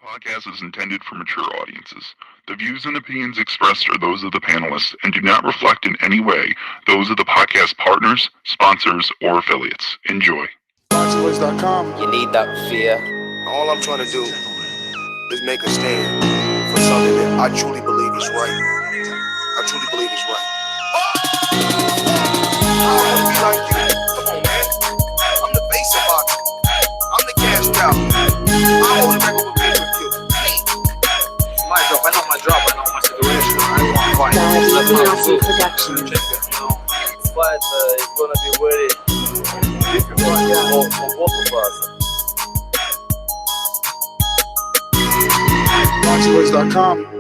Podcast is intended for mature audiences. The views and opinions expressed are those of the panelists and do not reflect in any way those of the podcast partners, sponsors, or affiliates. Enjoy. ThaBoxingvoice.com. You need that fear. All I'm trying to do is make a stand for something that I truly believe is right. I truly believe is right. I want to be like you. Come on, man. I'm the face of boxing. I'm the cash cow. I hold the record with pay-per-view. My drop, I know my drop, I know my situation. I don't want to fight. That's my production. But it's gonna be very difficult for both of us. ThaBoxingvoice.com.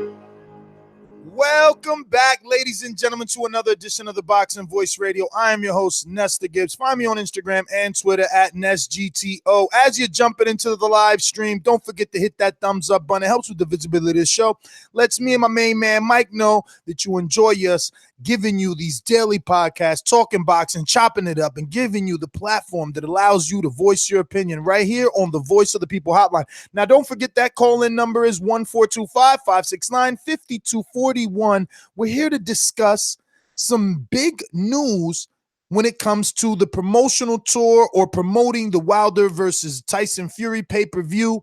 Welcome back, ladies and gentlemen, to another edition of the Boxing Voice Radio. I am your host, Nestor Gibbs. Find me on Instagram and Twitter at NestGTO. As you're jumping into the live stream, don't forget to hit that thumbs up button. It helps with the visibility of the show. Lets me and my main man, Mike, know that you enjoy us giving you these daily podcasts, talking boxing, chopping it up, and giving you the platform that allows you to voice your opinion right here on the Voice of the People hotline. Now, don't forget that call-in number is 1-425-569-5241. We're here to discuss some big news when it comes to the promotional tour or promoting the Wilder versus Tyson Fury pay-per-view.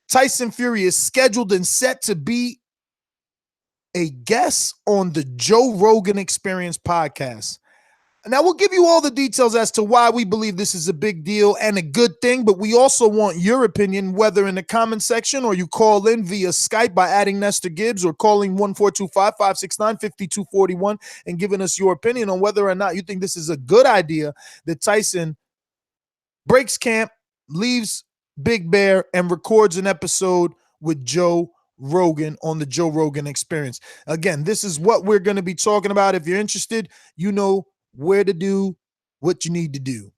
Tyson Fury is scheduled and set to be a guest on the Joe Rogan Experience podcast. Now, we'll give you all the details as to why we believe this is a big deal and a good thing, but we also want your opinion, whether in the comment section or you call in via Skype by adding Nestor Gibbs or calling 1-425-569-5241 and giving us your opinion on whether or not you think this is a good idea that Tyson breaks camp, leaves Big Bear, and records an episode with Joe Rogan on the Joe Rogan Experience. Again, this is what we're going to be talking about. If you're interested, you know where to do what you need to do.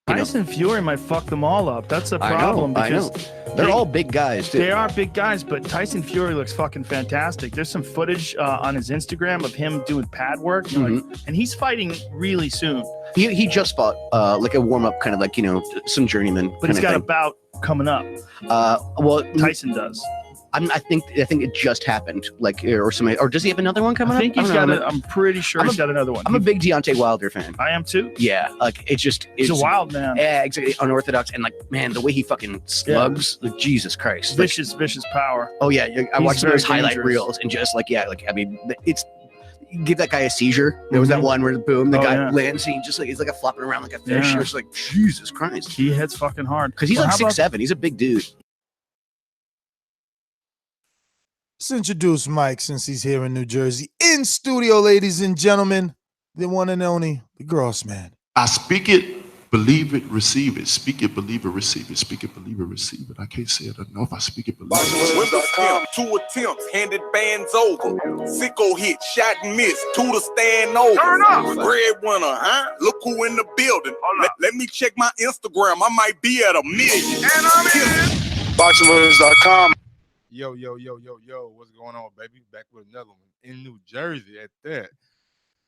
Tyson Fury might fuck them all up. That's a problem because they're all big guys, too. They are big guys, but Tyson Fury looks fucking fantastic. There's some footage on his Instagram of him doing pad work, and he's fighting really soon. He just fought like a warm up, kind of like some journeyman. But he's got a bout coming up. Well, Tyson does. I think it just happened, or something. Or does he have another one coming up? I think he's got it. I'm pretty sure he's got another one. I'm a big Deontay Wilder fan. I am too. Yeah, it's he's a wild man. Yeah, exactly. Unorthodox, and man, the way he fucking slugs, Jesus Christ, vicious power. Oh yeah, I watched some of those highlight reels and just it's. Give that guy a seizure. There was that one where boom, the guy lands and he just he's like flopping around like a fish. It's like Jesus Christ. He hits fucking hard because he's 6'7". He's a big dude. Let's introduce Mike since he's here in New Jersey. In studio, ladies and gentlemen, the one and only, the Gross Man. I speak it, believe it, receive it. Speak it, believe it, receive it. Speak it, believe it, receive it. I can't say it enough. I speak it, believe it. With the stamp, 2 attempts, handed bands over. Sicko hit, shot and miss, 2 to stand over. Turn up. Breadwinner, huh? Look who in the building. Let me check my Instagram. I might be at 1 million. And I'm in. ThaBoxingvoice.com. Yo, what's going on, baby? Back with another one in New Jersey at that.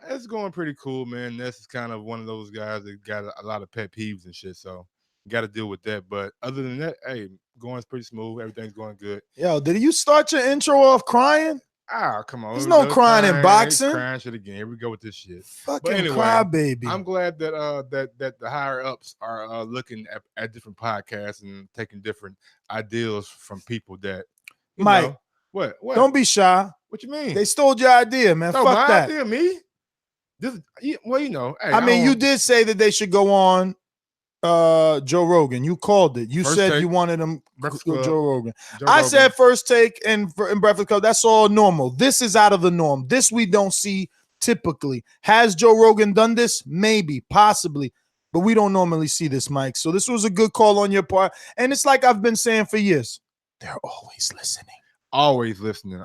It's going pretty cool, man. This is kind of one of those guys that got a lot of pet peeves and shit, so got to deal with that. But other than that, hey, going pretty smooth. Everything's going good. Yo, did you start your intro off crying? Come on. There's no crying in boxing. Crying shit again. Here we go with this shit. Fucking cry, baby. I'm glad that that the higher ups are looking at different podcasts and taking different ideals from people that. Mike, what? Don't be shy. What you mean? They stole your idea, man. No, Fuck my that. idea, me? Hey, I mean, you did say that they should go on Joe Rogan. You called it. You said you wanted them Joe Rogan. I said First Take and Breakfast Club. That's all normal. This is out of the norm. This we don't see typically. Has Joe Rogan done this? Maybe, possibly. But we don't normally see this, Mike. So this was a good call on your part. And it's like I've been saying for years. They're always listening. Always listening.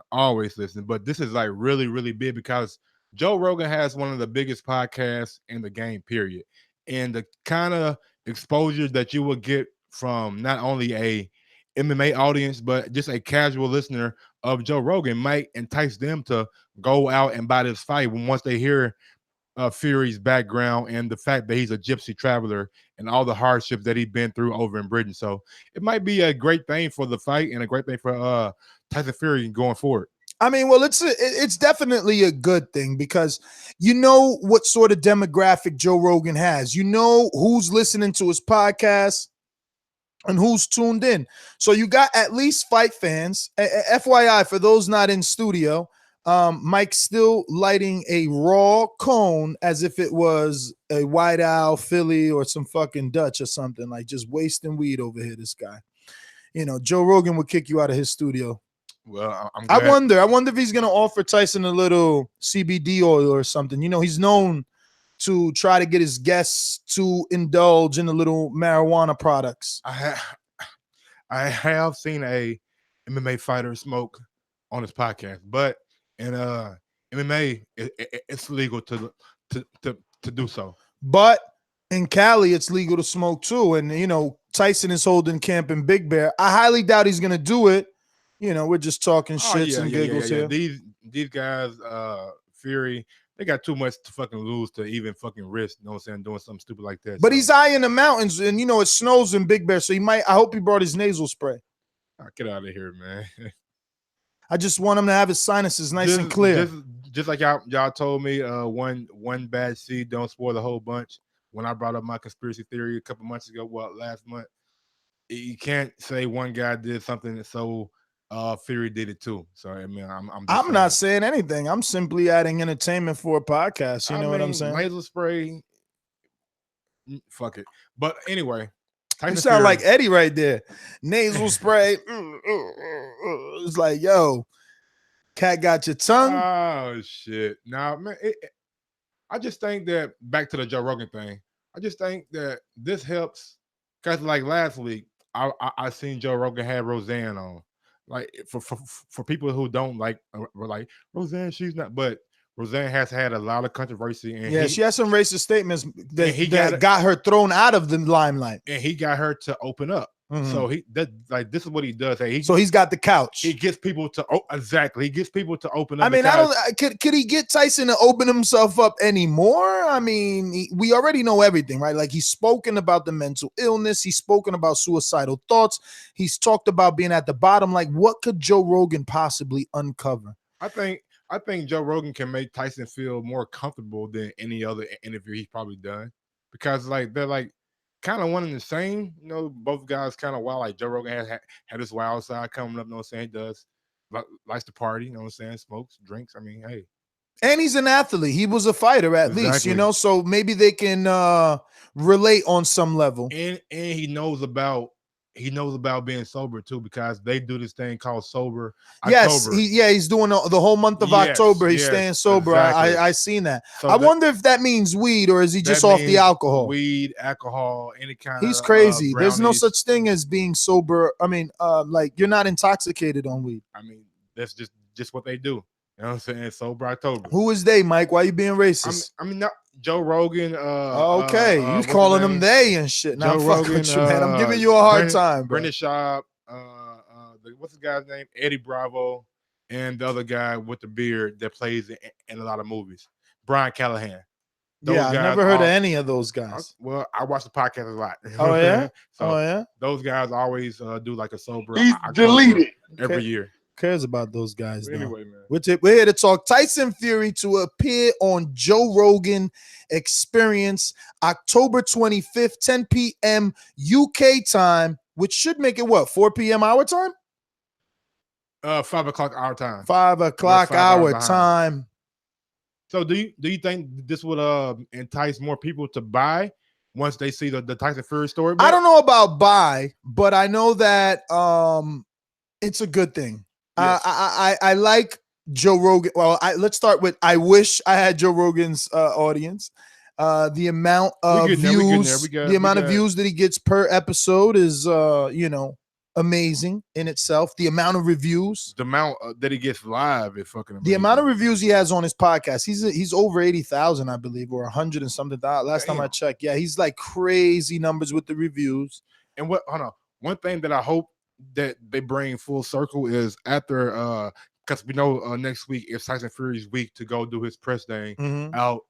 But this is really, really big because Joe Rogan has one of the biggest podcasts in the game, period. And the kind of exposure that you will get from not only a MMA audience, but just a casual listener of Joe Rogan might entice them to go out and buy this fight once they hear Fury's background and the fact that he's a gypsy traveler and all the hardships that he's been through over in Britain. So it might be a great thing for the fight and a great thing for Tyson Fury going forward. I mean, well, it's definitely a good thing because you know what sort of demographic Joe Rogan has. You know who's listening to his podcast and who's tuned in. So you got at least fight fans. FYI, for those not in studio, Mike's still lighting a raw cone as if it was a White Owl, Philly, or some fucking Dutch or something, like just wasting weed over here, this guy. You know, Joe Rogan would kick you out of his studio. Well, I wonder if he's gonna offer Tyson a little CBD oil or something. You know, he's known to try to get his guests to indulge in a little marijuana products. I have seen a MMA fighter smoke on his podcast, but in MMA, it's legal to do so. But in Cali, it's legal to smoke too. And you know, Tyson is holding camp in Big Bear. I highly doubt he's gonna do it. You know, we're just talking shits and giggles here. These guys, Fury, they got too much to fucking lose to even fucking risk, you know what I'm saying, doing something stupid like that. But he's high in the mountains, and you know, it snows in Big Bear, so he might. I hope he brought his nasal spray. Get out of here, man. I just want him to have his sinuses nice and clear. Just like y'all told me, one bad seed don't spoil the whole bunch. When I brought up my conspiracy theory a couple months ago, last month, you can't say one guy did something so Fury did it too. So I mean, I'm not saying anything. I'm simply adding entertainment for a podcast. You know what I'm saying? Nasal spray, fuck it. But anyway, you sound like Eddie right there. Nasal spray. It's like, yo, cat got your tongue. Oh shit! Now, man, I just think that back to the Joe Rogan thing. I just think that this helps because, like last week, I seen Joe Rogan have Roseanne on. Like for people who don't like, were like Roseanne, she's not. But Roseanne has had a lot of controversy, and she has some racist statements that got her thrown out of the limelight, and he got her to open up. Mm-hmm. So this is what he does. So he's got the couch. He gets people to exactly. He gets people to open up. I mean, could he get Tyson to open himself up anymore? I mean, we already know everything, right? Like he's spoken about the mental illness. He's spoken about suicidal thoughts. He's talked about being at the bottom. Like, what could Joe Rogan possibly uncover? I think Joe Rogan can make Tyson feel more comfortable than any other interview he's probably done because like they're like kind of one and the same, you know, both guys kind of wild. Like Joe Rogan had this wild side coming up, you know what I'm saying? He does, likes to party, you know what I'm saying? Smokes, drinks. I mean, hey. And he's an athlete. He was a fighter at least, you know, so maybe they can relate on some level. And he knows about being sober too because they do this thing called sober October. He's doing the whole month of October. He's staying sober. Exactly. I seen that. So I wonder if that means weed or is he just off the alcohol? Weed, alcohol, any kind of. He's crazy. There's no such thing as being sober. I mean, like you're not intoxicated on weed. I mean, that's just what they do. You know what I'm saying? Sober October. Who is they, Mike? Why you being racist? I mean, not Joe Rogan. Okay, you calling them they and shit. Now fuck with you, man. I'm giving you a hard time, bro. Brendan Schaub, what's the guy's name? Eddie Bravo, and the other guy with the beard that plays in a lot of movies, Brian Callahan. I never heard of any of those guys. Well, I watch the podcast a lot. Oh yeah. So those guys always do like a sober. He's deleted every year. Cares about those guys. Anyway, man. We're here to talk Tyson Fury to appear on Joe Rogan Experience October 25th, 10 p.m. UK time, which should make it 4 p.m. our time? 5 o'clock our time. 5 o'clock our time. So do you think this would entice more people to buy once they see the Tyson Fury story? I don't know about buy, but I know that it's a good thing. Yes. I like Joe Rogan. Well, let's start with I wish I had Joe Rogan's audience. The amount of views, the amount of views that he gets per episode is amazing in itself. The amount of reviews, the amount that he gets live is fucking amazing. The amount of reviews he has on his podcast, he's over 80,000, I believe, or 100 and something. Last time I checked, he's like crazy numbers with the reviews. And one thing that I hope that they bring full circle is after because we know next week is Tyson Fury's week to go do his press thing out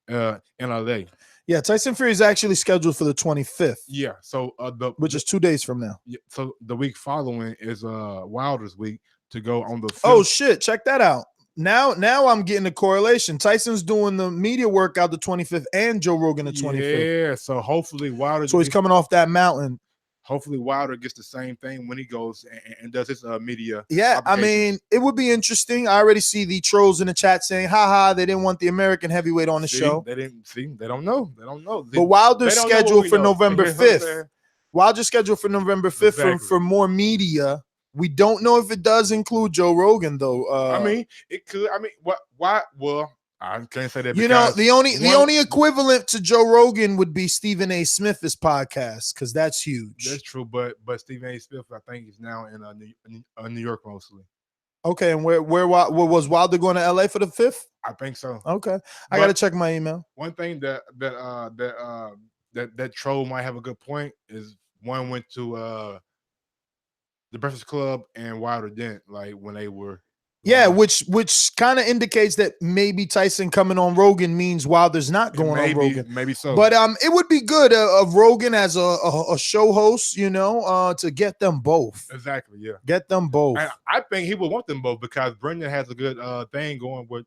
in LA. Yeah, Tyson Fury is actually scheduled for the 25th. Yeah, so which is 2 days from now. Yeah, so the week following is Wilder's week to go on the 5th. Oh shit, check that out. Now I'm getting the correlation. Tyson's doing the media workout the 25th and Joe Rogan the 25th. Yeah, so hopefully Wilder. So he's coming off that mountain. Hopefully Wilder gets the same thing when he goes and does his media. Yeah, I mean, it would be interesting. I already see the trolls in the chat saying, haha, they didn't want the American heavyweight on the show. They didn't see, they don't know. But Wilder's scheduled for November 5th. Wilder's scheduled for November 5th for more media. We don't know if it does include Joe Rogan, though. I mean, it could. I mean, why? Well, I can't say that. You know, the only equivalent to Joe Rogan would be Stephen A. Smith's podcast, because that's huge. That's true, but Stephen A. Smith, I think, is now in New York mostly. Okay, and where was Wilder going to LA for the 5th? I think so. Okay, I got to check my email. One thing that troll might have a good point is one went to the Breakfast Club and Wilder didn't, like when they were. Yeah, which kind of indicates that maybe Tyson coming on Rogan means Wilder's not going on Rogan. Maybe so. But it would be good of Rogan as a show host, you know, to get them both. Exactly, yeah. Get them both. And I think he would want them both because Brendan has a good thing going with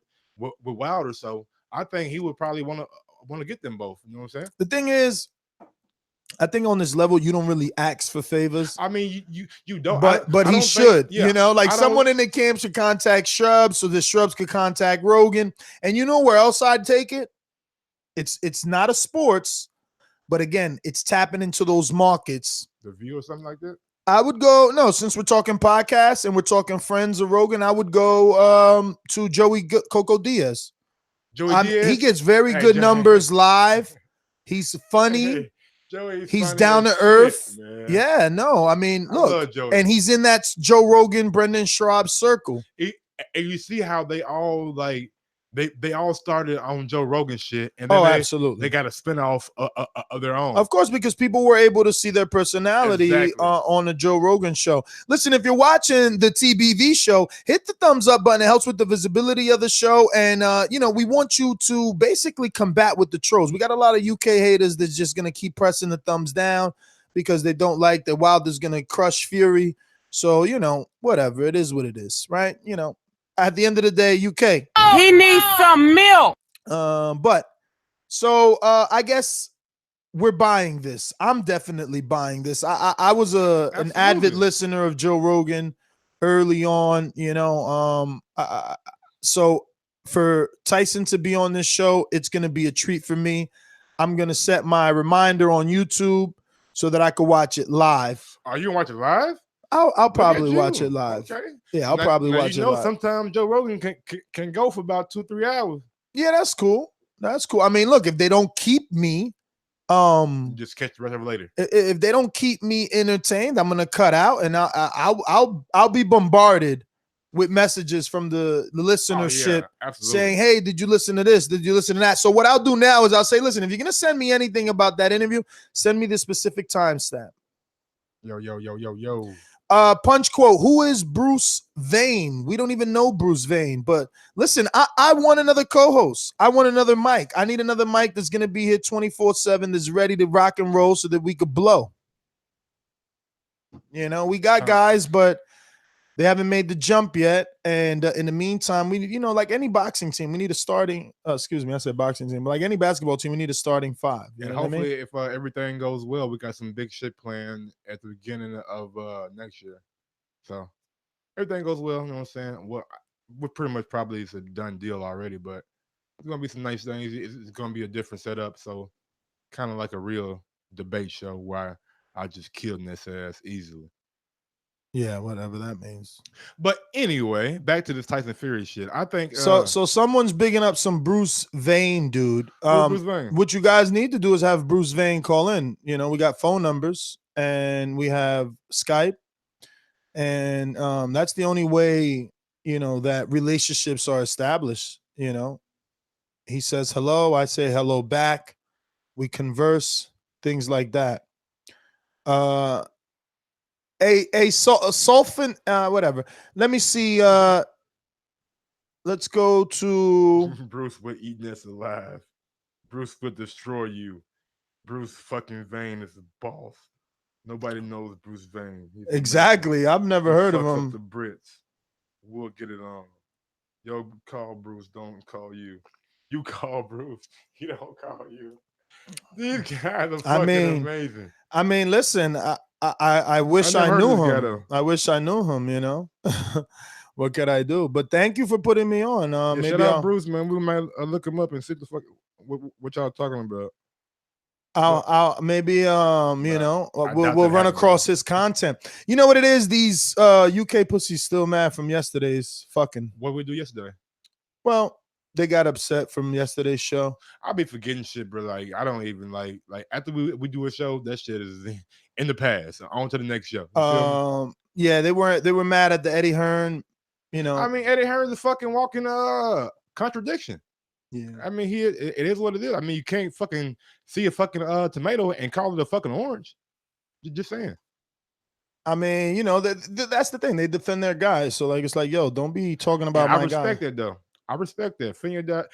Wilder, so I think he would probably want to get them both. You know what I'm saying? The thing is, I think on this level, you don't really ask for favors. I mean, you don't. But he should. You know, like someone in the camp should contact Shrubs so the Shrubs could contact Rogan. And you know where else I'd take it? It's not a sports, but again, it's tapping into those markets. The View or something like that? I would go, no, since we're talking podcasts and we're talking friends of Rogan, I would go to Joey Coco Diaz. Diaz? He gets very good numbers live. He's funny. He's down to earth. Yeah, no, I mean, look, and he's in that Joe Rogan, Brendan Schaub circle. And you see how they all like they all started on Joe Rogan shit, and then absolutely, they got a spinoff of their own. Of course, because people were able to see their personality on the Joe Rogan show. Listen, if you're watching the TBV show, hit the thumbs up button. It helps with the visibility of the show, and you know, we want you to basically combat with the trolls. We got a lot of UK haters that's just gonna keep pressing the thumbs down because they don't like that Wilder's gonna crush Fury. So you know, whatever, it is what it is, right? You know. At the end of the day, UK. He needs some milk. But so I guess we're buying this. I'm definitely buying this. I was an avid listener of Joe Rogan early on, you know. So for Tyson to be on this show, it's gonna be a treat for me. I'm gonna set my reminder on YouTube so that I could watch it live. Are you gonna watch it live? I'll probably watch it live. Okay. Yeah, I'll probably watch it live. Sometimes Joe Rogan can go for about 2-3 hours. Yeah, that's cool. That's cool. I mean, look, if they don't keep me, just catch the rest of it later. If they don't keep me entertained, I'm gonna cut out, and I'll be bombarded with messages from the listenership saying, "Hey, did you listen to this? Did you listen to that?" So what I'll do now is I'll say, "Listen, if you're gonna send me anything about that interview, send me the specific timestamp." Yo. Punch quote, who is Bruce Vane? We don't even know Bruce Vane, but listen, I want another co-host. I want another mic. I need another mic that's going to be here 24/7, that's ready to rock and roll so that we could blow. You know, we got guys, but they haven't made the jump yet. And in the meantime, we, you know, like any boxing team, we need a starting, excuse me, I said boxing team, but like any basketball team, we need a starting five. And hopefully if everything goes well, we got some big shit planned at the beginning of next year. So everything goes well, you know what I'm saying? Well, we're pretty much probably it's a done deal already, but it's going to be some nice things. It's going to be a different setup. So kind of like a real debate show where I just killed this ass easily. Yeah, whatever that means. But anyway, back to this Tyson Fury shit. I think so someone's bigging up some Bruce Vane, dude. Bruce Vane. What you guys need to do is have Bruce Vane call in. You know, we got phone numbers and we have Skype, and that's the only way, you know, that relationships are established. You know, he says hello, I say hello back, we converse, things like that. A sulfin, whatever. Let me see. Let's go to Bruce. We're eating this alive. Bruce would destroy you. Bruce fucking Vane is the boss. Nobody knows Bruce Vane. He's Exactly. I've never heard of fucks up him. the Brits. We'll get it on. Yo, call Bruce. Don't call you. You call Bruce. He don't call you. These guys are fucking amazing. I mean, listen. I wish I knew him. I wish I knew him. You know. What could I do? But thank you for putting me on. Maybe shout out Bruce, man. We might look him up and see the fuck what y'all talking about. I'll maybe you know, we'll run across his content. You know what it is? These UK pussies still mad from yesterday's fucking. What we do yesterday? Well, they got upset from yesterday's show. I'll be forgetting shit, bro. Like I don't even like after we do a show, that shit is in the past. On to the next show. Yeah, they were mad at the Eddie Hearn. You know, I mean, Eddie Hearn's a fucking walking contradiction. Yeah, I mean, it is what it is. I mean, you can't fucking see a fucking tomato and call it a fucking orange. Just saying. I mean, you know, that's the thing. They defend their guys, so like it's like, yo, don't be talking about my guy. I respect that though. I respect that.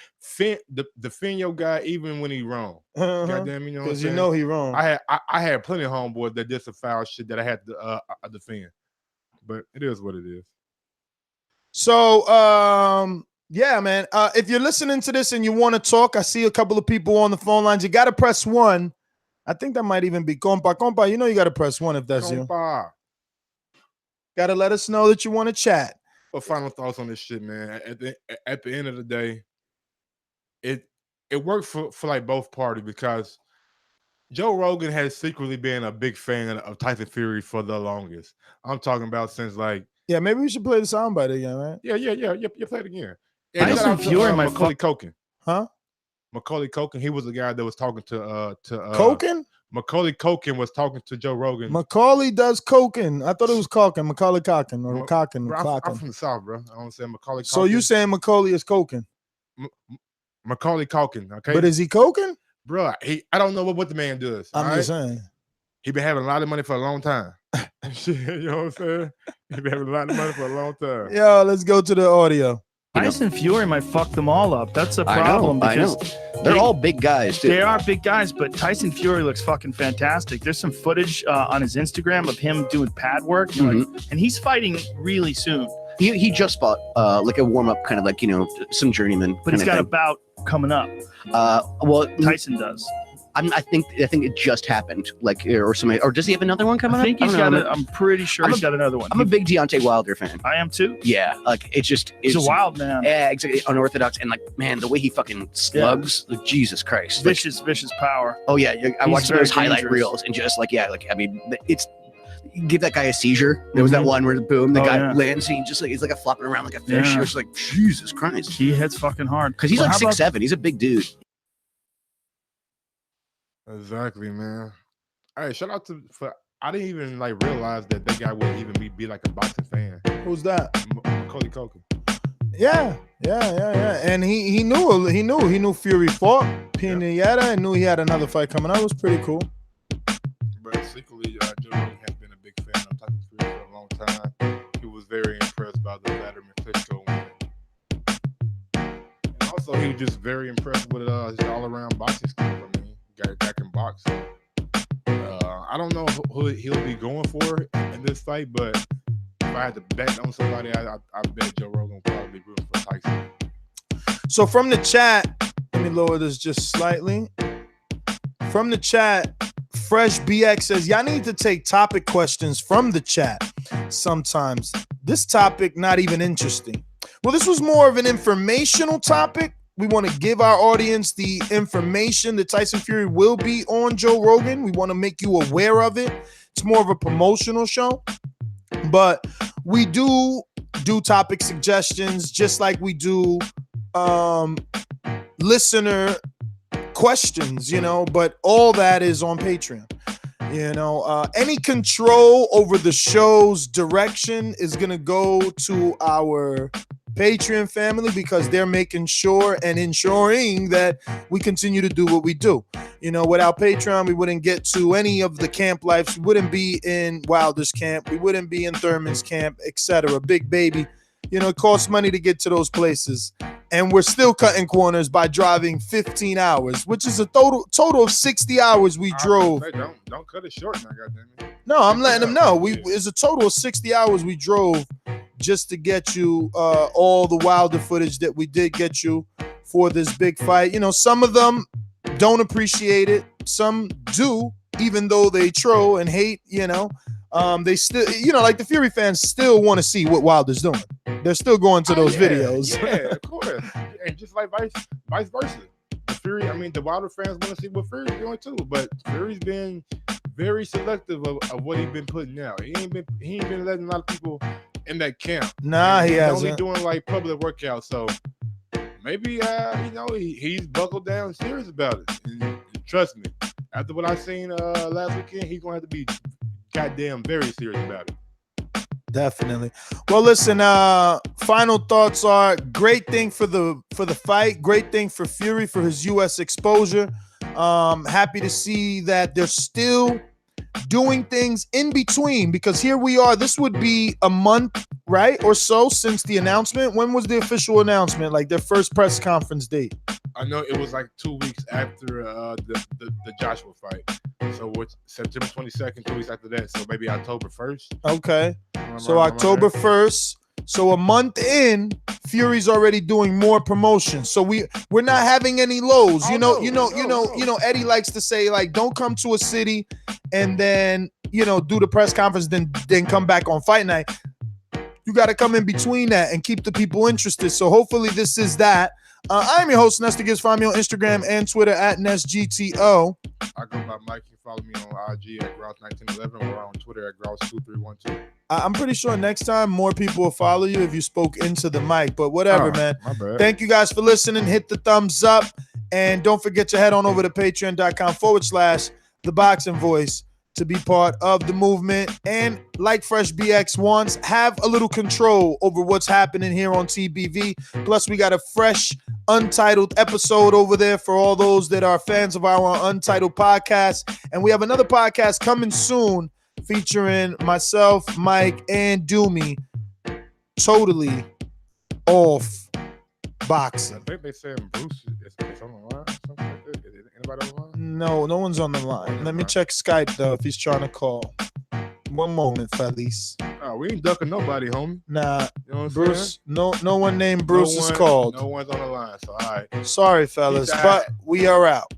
Defend your guy even when he wrong. Goddamn, you know, because you know he wrong. I had plenty of homeboys that did some foul shit that I had to defend, but it is what it is. So, yeah, man. If you're listening to this and you want to talk, I see a couple of people on the phone lines. You got to press 1. I think that might even be compa. You know you got to press 1 if that's you. Got to let us know that you want to chat. But final thoughts on this shit, man. At the end of the day, it worked for like both parties because Joe Rogan has secretly been a big fan of Tyson Fury for the longest. I'm talking about since like. Yeah, maybe we should play the soundbite again, right? Yeah. You play it again. Tyson Fury, Macaulay Culkin. Huh? Macaulay Culkin. He was the guy that was talking to Culkin? Macaulay Culkin was talking to Joe Rogan. Macaulay does Culkin. I thought it was Culkin. Macaulay Culkin or Culkin. I'm from the South, bro. I don't say Macaulay Culkin. So you saying Macaulay is Culkin? Macaulay Culkin, okay? But is he Culkin? Bro, I don't know what the man does. I'm just saying. He been having a lot of money for a long time. You know what I'm saying? He been having a lot of money for a long time. Yo, let's go to the audio. Tyson Fury might fuck them all up. That's a problem. I know. They're all big guys, too. They are big guys, but Tyson Fury looks fucking fantastic. There's some footage on his Instagram of him doing pad work, and he's fighting really soon. He just fought like a warm up, kind of like, you know, some journeyman. But he's got a bout coming up. Well, Tyson does. I think it just happened, like, or somebody, or does he have another one coming up? I think he's got it. I'm pretty sure he's got another one. I'm a big Deontay Wilder fan. I am too. Yeah, like it's a wild man. Yeah, exactly. Unorthodox, and like, man, the way he fucking slugs, like, Jesus Christ, vicious power. Oh yeah, I watched those highlight reels and just like, yeah, like I mean, it's. Give that guy a seizure. There was that one where boom, the guy lands and he just like he's like a flopping around like a fish. It was like, Jesus Christ. He hits fucking hard. Because he's like 6'7". He's a big dude. Exactly, man. Hey, shout out for I didn't even like realize that guy would even be like a boxing fan. Who's that? Macaulay Culkin. Yeah. And he knew Fury fought Pineda and knew he had another fight coming out. It was pretty cool. But secretly, Joe Rogan has been a big fan of Tyson Fury for a long time. He was very impressed by the Vladimir Klitschko win. And also, he was just very impressed with his all-around boxing skills. I mean, guy can box. I don't know who he'll be going for in this fight, but if I had to bet on somebody, I bet Joe Rogan will probably be rooting for Tyson. So from the chat, let me lower this just slightly. From the chat, Fresh BX says, y'all need to take topic questions from the chat sometimes. This topic, not even interesting. Well, this was more of an informational topic. We want to give our audience the information that Tyson Fury will be on Joe Rogan. We want to make you aware of it. It's more of a promotional show. But we do topic suggestions just like we do listener questions, you know, but all that is on Patreon. You know, any control over the show's direction is going to go to our Patreon family because they're making sure and ensuring that we continue to do what we do. You know, without Patreon, we wouldn't get to any of the camp lives. We wouldn't be in Wilder's camp. We wouldn't be in Thurman's camp, etc. Big Baby You know, it costs money to get to those places. And we're still cutting corners by driving 15 hours, which is a total of 60 hours we drove. Don't cut it short now, goddammit. No, I'm letting them know. It's a total of 60 hours we drove just to get you all the Wilder footage that we did get you for this big fight. You know, some of them don't appreciate it. Some do, even though they troll and hate, you know. They still, you know, like the Fury fans still want to see what Wilder's doing. They're still going to those videos. Yeah, of course. And just like vice versa. The Wilder fans want to see what Fury's doing too. But Fury's been very selective of what he's been putting out. He ain't been letting a lot of people in that camp. Nah, he hasn't. Only doing like public workouts. So maybe he's buckled down serious about it. And trust me, after what I seen last weekend, he's gonna have to be goddamn very serious about it. Definitely. Well, listen, final thoughts are great thing for the fight, great thing for Fury for his US exposure. Happy to see that they're still doing things in between, because here we are. This would be a month, right, or so since the announcement. When was the official announcement, like their first press conference date? I know it was like 2 weeks after the Joshua fight. So what's September 22nd, 2 weeks after that. So maybe October 1st. Okay. So October 1st. So a month in, Fury's already doing more promotion. So we're not having any lows. You know, Eddie likes to say, like, don't come to a city and then, you know, do the press conference, then come back on fight night. You got to come in between that and keep the people interested. So hopefully this is that. I'm your host, Nestor Gibbs. Find me on Instagram and Twitter at NestGTO. I go by Mike. You follow me on IG at Grouse1911 or on Twitter at Grouse2312. I'm pretty sure next time more people will follow you if you spoke into the mic, but whatever, man. My bad. Thank you guys for listening. Hit the thumbs up. And don't forget to head on over to patreon.com/ThaBoxingVoice to be part of the movement. And like Fresh BX wants, have a little control over what's happening here on TBV. Plus, we got a fresh Untitled episode over there for all those that are fans of our Untitled podcast. And we have another podcast coming soon featuring myself, Mike, and Doomy. Totally off boxing. I think they said Bruce is on the line. Something like that. Is anybody on the line? No one's on the line. Let me check Skype, though, if he's trying to call. One moment, fellas. Oh, we ain't ducking nobody, homie. Nah, you know Bruce. No one named Bruce is called. No one's on the line. So all right. Sorry, fellas, but we are out.